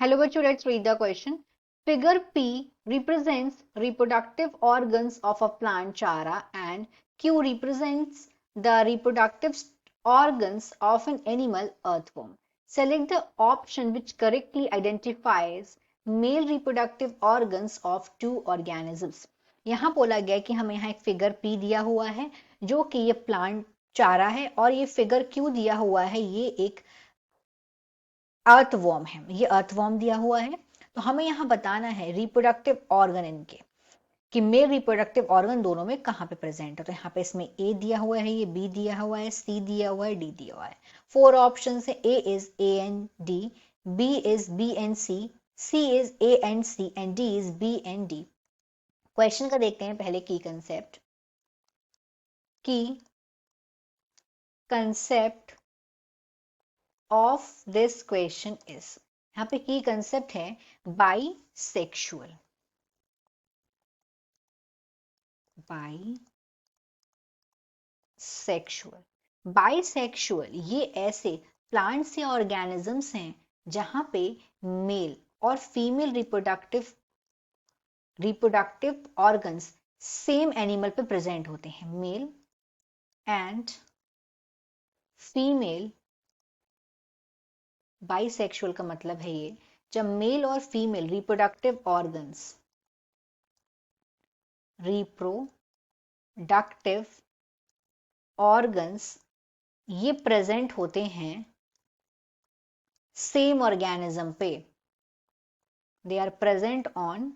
Hello, bachcho, let's read the question. Figure P represents reproductive organs of a plant chara and Q represents the reproductive organs of an animal earthworm. Select the option which correctly identifies male reproductive organs of two organisms. यहाँ बोला गया कि हमें यहाँ एक figure P दिया हुआ है जो कि ये प्लांट चारा है और ये फिगर Q दिया हुआ है ये एक अर्थवॉर्म है। ये अर्थवॉर्म दिया हुआ है तो हमें यहाँ बताना है रिप्रोडक्टिव ऑर्गन इनके कि मेल रिप्रोडक्टिव ऑर्गन दोनों में कहाँ पे प्रेजेंट है। तो यहाँ पे इसमें ए दिया हुआ है, ये बी दिया हुआ है, सी दिया हुआ है, डी दिया हुआ है। फोर ऑप्शन है। A is A and D, B is B and C is A and C and D is B and D. Question का देखते हैं पहले key concept. Key concept of this question is, यहाँ पे की concept है bisexual. Bisexual ये ऐसे प्लांट्स या ऑर्गेनिजम्स हैं जहां पे मेल और female reproductive organs same animal पे प्रेजेंट होते हैं। मेल एंड फीमेल बाइसेक्सुअल का मतलब है ये जब मेल और फीमेल रिप्रोडक्टिव ऑर्गन्स ये प्रेजेंट होते हैं सेम ऑर्गेनिज्म पे। They are present on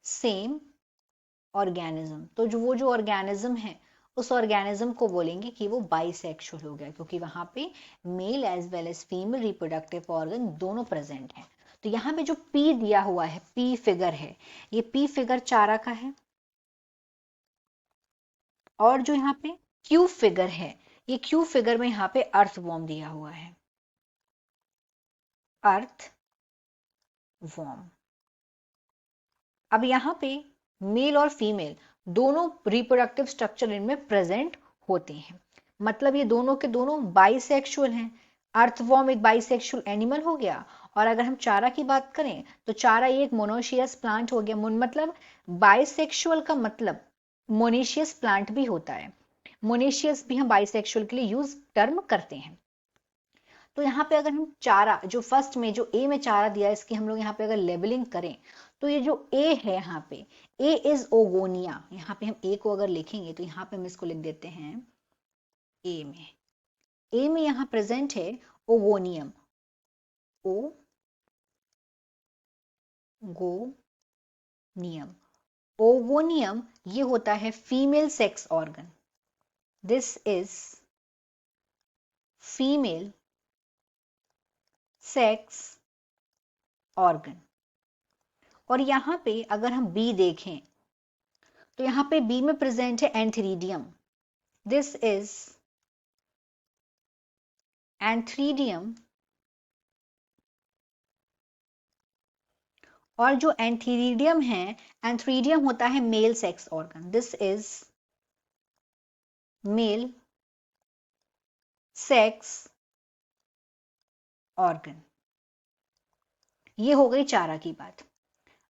same organism. तो जो ऑर्गेनिज्म है उस ऑर्गेनिज्म को बोलेंगे कि वो बाइसेक्सुअल हो गया क्योंकि वहां पे male as well as female reproductive organ दोनों प्रेजेंट हैं। तो यहाँ पे जो पी दिया हुआ है, पी फिगर है, ये पी फिगर चारा का है। और जो यहाँ पे क्यू फिगर है, ये क्यू फिगर में यहाँ पे अर्थवॉर्म दिया हुआ है। अर्थवॉर्म। अब यहाँ पे मेल और फीमेल दोनों रिप्रोडक्टिव स्ट्रक्चर इनमें प्रेजेंट होते हैं, मतलब ये दोनों के दोनों बाइसेक्सुअल हैं। अर्थवॉर्म एक बाइसेक्सुअल एनिमल हो गया। और अगर हम चारा की बात करें तो चारा ये एक मोनोशियस प्लांट हो गया। मतलब बाइसेक्सुअल का मतलब मोनेशियस प्लांट भी होता है। मोनेशियस भी हम बाइसेक्सुअल के लिए यूज टर्म करते हैं। तो यहाँ पे अगर हम चारा जो फर्स्ट में जो ए में चारा दिया है इसकी हम लोग यहाँ पे अगर लेबलिंग करें तो ये जो ए है यहाँ पे ए इज ओगोनिया। यहाँ पे हम ए को अगर लिखेंगे तो यहाँ पे हम इसको लिख देते हैं ए में यहाँ प्रेजेंट है ओगोनियम। ओगोनियम ये होता है female sex organ. This is female sex organ. और यहां पे अगर हम बी देखें तो यहां पे बी में प्रेजेंट है एंथीरिडियम। This is antheridium. और जो एंथीरिडियम है, एंथीरिडियम होता है male sex organ. This is male sex organ. ये हो गई चारा की बात।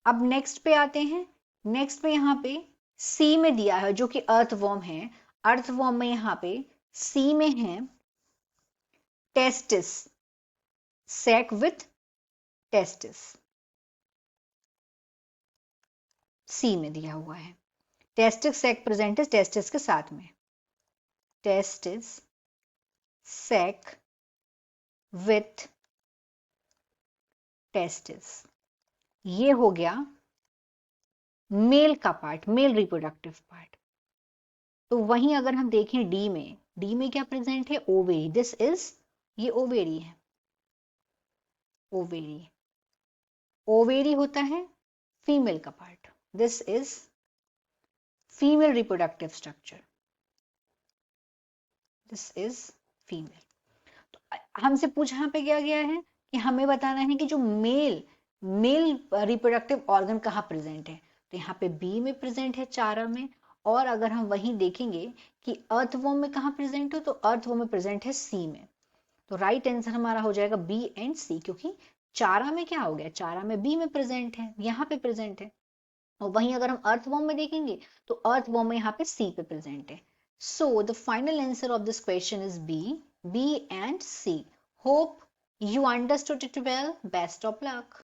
अब नेक्स्ट पे आते हैं। नेक्स्ट पे यहां पे सी में दिया है जो कि अर्थवॉर्म है। अर्थवॉर्म में यहां पे सी में है testis, sac with testis. C में दिया हुआ है टेस्टिस सैक प्रेजेंट है टेस्टिस के साथ में। Testis sac with testis. ये हो गया मेल का पार्ट, मेल रिप्रोडक्टिव पार्ट। तो वहीं अगर हम देखें डी में क्या प्रेजेंट है ओवेरी। दिस इज ये ओवेरी है। ओवेरी होता है फीमेल का part. This is female reproductive structure. This is female. तो हमसे पूछा यहाँ पे क्या गया है कि हमें बताना है कि जो मेल रिप्रोडक्टिव ऑर्गन कहाँ प्रेजेंट है। तो यहाँ पे बी में प्रेजेंट है चारा में। और अगर हम वहीं देखेंगे कि अर्थवॉर्म में कहाँ प्रेजेंट हो तो अर्थवॉर्म में प्रेजेंट है सी में। तो राइट आंसर हमारा हो जाएगा बी एंड सी क्योंकि चारा में क्या हो गया, चारा में बी में प्रेजेंट है, यहाँ पे प्रेजेंट है। और वहीं अगर हम अर्थवॉर्म में देखेंगे तो अर्थवॉर्म में यहाँ पे सी पे प्रेजेंट है। So the final answer of this question is B and c. Hope you understood it well. Best of luck.